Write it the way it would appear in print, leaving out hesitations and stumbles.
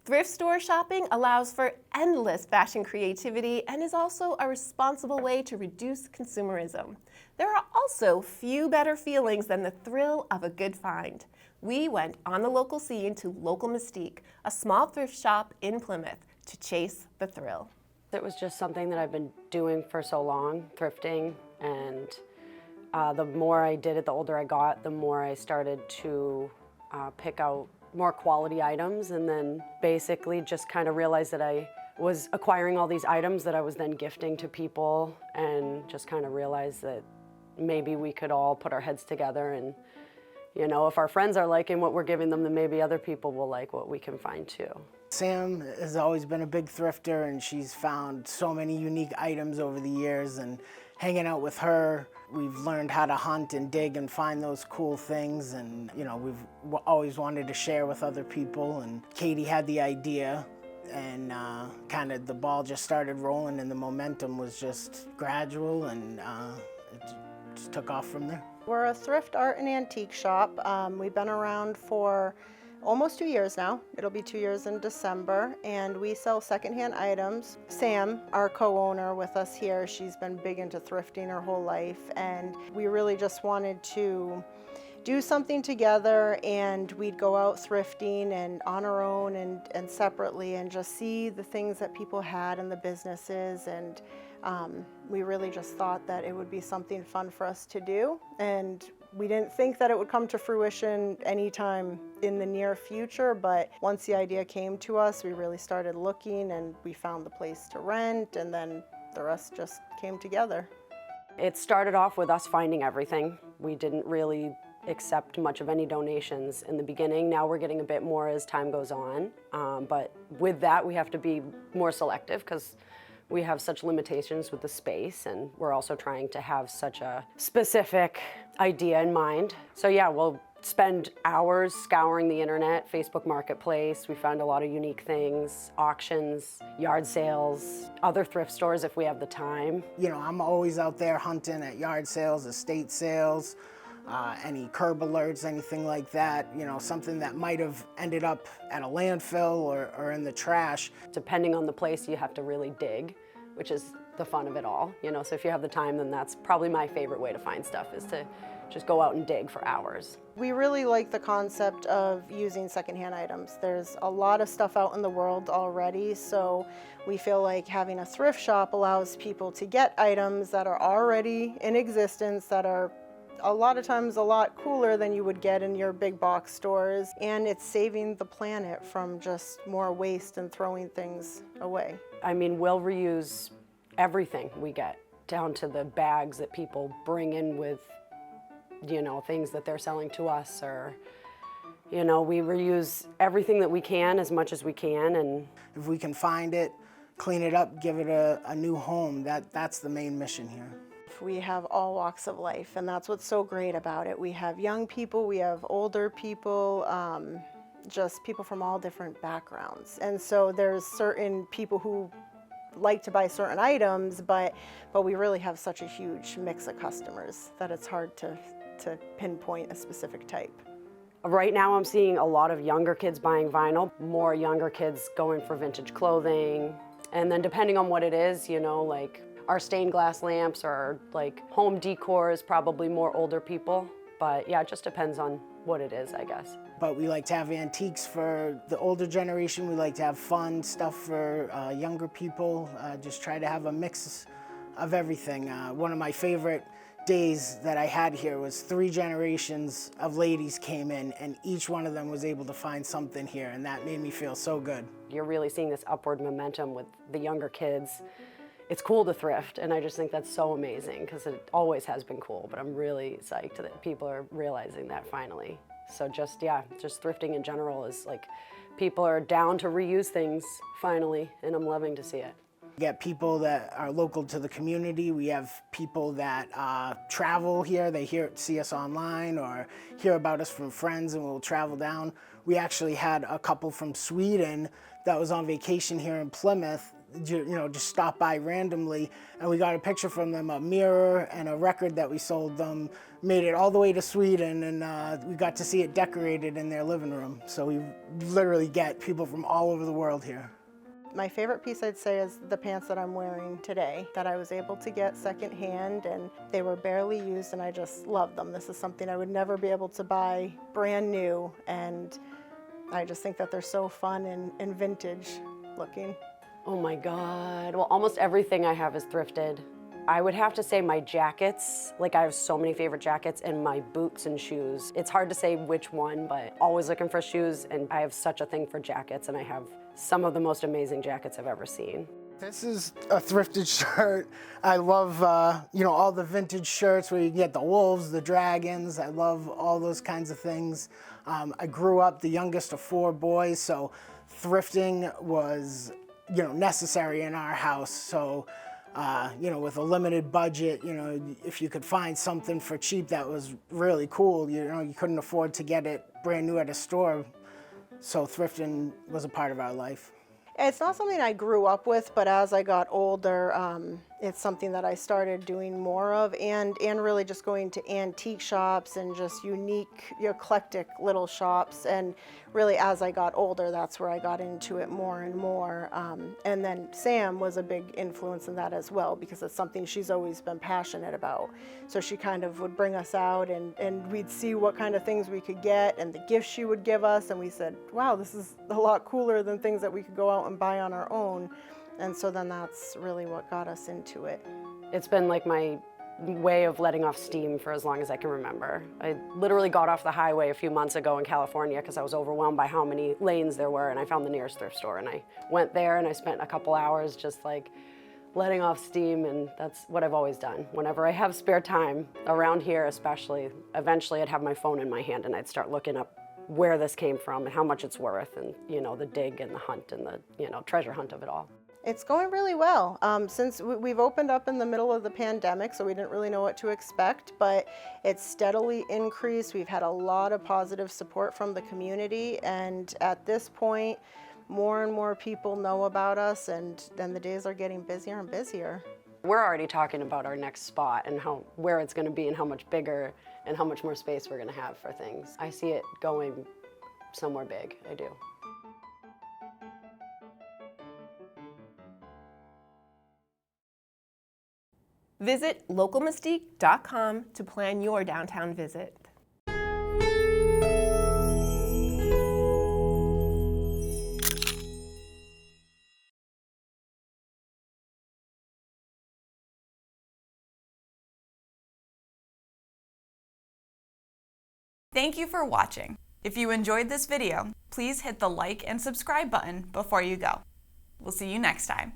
Thrift store shopping allows for endless fashion creativity and is also a responsible way to reduce consumerism. There are also few better feelings than the thrill of a good find. We went on the local scene to Local Mystique, a small thrift shop in Plymouth, to chase the thrill. It was just something that I've been doing for so long, thrifting, and the more I did it, the older I got, the more I started to pick out more quality items, and then basically just kind of realized that I was acquiring all these items that I was then gifting to people, and just kind of realized that maybe we could all put our heads together, and you know, if our friends are liking what we're giving them, then maybe other people will like what we can find too. Sam has always been a big thrifter, and she's found so many unique items over the years, and hanging out with her, we've learned how to hunt and dig and find those cool things, and you know, we've always wanted to share with other people, and Katie had the idea, and kind of the ball just started rolling, and the momentum was just gradual, and it just took off from there. We're a thrift art and antique shop. We've been around for almost 2 years now. It'll be 2 years in December, and we sell secondhand items. Sam, our co-owner with us here, she's been big into thrifting her whole life, and we really just wanted to do something together, and we'd go out thrifting and on our own and separately, and just see the things that people had in the businesses, and we really just thought that it would be something fun for us to do, and we didn't think that it would come to fruition anytime in the near future, but once the idea came to us, we really started looking, and we found the place to rent, and then the rest just came together. It started off with us finding everything. We didn't really accept much of any donations in the beginning. Now we're getting a bit more as time goes on, but with that we have to be more selective because we have such limitations with the space, and we're also trying to have such a specific idea in mind. So yeah, we'll spend hours scouring the internet, Facebook Marketplace. We found a lot of unique things, auctions, yard sales, other thrift stores if we have the time. You know, I'm always out there hunting at yard sales, estate sales, any curb alerts, anything like that, you know, something that might have ended up at a landfill or in the trash. Depending on the place, you have to really dig, which is the fun of it all, you know, so if you have the time, then that's probably my favorite way to find stuff, is to just go out and dig for hours. We really like the concept of using secondhand items. There's a lot of stuff out in the world already, so we feel like having a thrift shop allows people to get items that are already in existence, that are a lot of times a lot cooler than you would get in your big box stores, and it's saving the planet from just more waste and throwing things away. I mean, we'll reuse everything we get, down to the bags that people bring in with, you know, things that they're selling to us, or, you know, we reuse everything that we can as much as we can. And if we can find it, clean it up, give it a new home, that's the main mission here. We have all walks of life, and that's what's so great about it. We have young people, we have older people, just people from all different backgrounds. And so there's certain people who like to buy certain items, but we really have such a huge mix of customers that it's hard to pinpoint a specific type. Right now I'm seeing a lot of younger kids buying vinyl, more younger kids going for vintage clothing, and then depending on what it is, you know, like our stained glass lamps or like home decor is probably more older people, but yeah, it just depends on what it is, I guess. But we like to have antiques for the older generation. We like to have fun stuff for younger people. Just try to have a mix of everything. One of my favorite days that I had here was 3 generations of ladies came in, and each one of them was able to find something here, and that made me feel so good. You're really seeing this upward momentum with the younger kids. It's cool to thrift, and I just think that's so amazing because it always has been cool, but I'm really psyched that people are realizing that finally. So just, yeah, just thrifting in general is like, people are down to reuse things finally, and I'm loving to see it. We get people that are local to the community. We have people that travel here. They see us online or hear about us from friends, and we'll travel down. We actually had a couple from Sweden that was on vacation here in Plymouth. just stopped by randomly, and we got a picture from them, a mirror and a record that we sold them, made it all the way to Sweden, and we got to see it decorated in their living room. So we literally get people from all over the world here. My favorite piece, I'd say, is the pants that I'm wearing today that I was able to get secondhand, and they were barely used, and I just love them. This is something I would never be able to buy brand new, and I just think that they're so fun and vintage looking. Oh my God. Well, almost everything I have is thrifted. I would have to say my jackets, like I have so many favorite jackets, and my boots and shoes. It's hard to say which one, but always looking for shoes, and I have such a thing for jackets, and I have some of the most amazing jackets I've ever seen. This is a thrifted shirt. I love, all the vintage shirts where you get the wolves, the dragons. I love all those kinds of things. I grew up the youngest of 4 boys, so thrifting was, necessary in our house. So, with a limited budget, if you could find something for cheap that was really cool, you couldn't afford to get it brand new at a store. So thrifting was a part of our life. It's not something I grew up with, but as I got older, it's something that I started doing more of, and really just going to antique shops and just unique, eclectic little shops. And really, as I got older, that's where I got into it more and more. And then Sam was a big influence in that as well, because it's something she's always been passionate about. So she kind of would bring us out, and we'd see what kind of things we could get and the gifts she would give us. And we said, wow, this is a lot cooler than things that we could go out and buy on our own. And so then that's really what got us into it. It's been like my way of letting off steam for as long as I can remember. I literally got off the highway a few months ago in California because I was overwhelmed by how many lanes there were, and I found the nearest thrift store, and I went there and I spent a couple hours just like letting off steam, and that's what I've always done. Whenever I have spare time, around here especially, eventually I'd have my phone in my hand and I'd start looking up where this came from and how much it's worth, and the dig and the hunt and the treasure hunt of it all. It's going really well. Since we've opened up in the middle of the pandemic, so we didn't really know what to expect, but it's steadily increased. We've had a lot of positive support from the community, and at this point, more and more people know about us, and then the days are getting busier and busier. We're already talking about our next spot and where it's going to be and how much bigger and how much more space we're going to have for things. I see it going somewhere big, I do. Visit localmystique.com to plan your downtown visit. Thank you for watching. If you enjoyed this video, please hit the like and subscribe button before you go. We'll see you next time.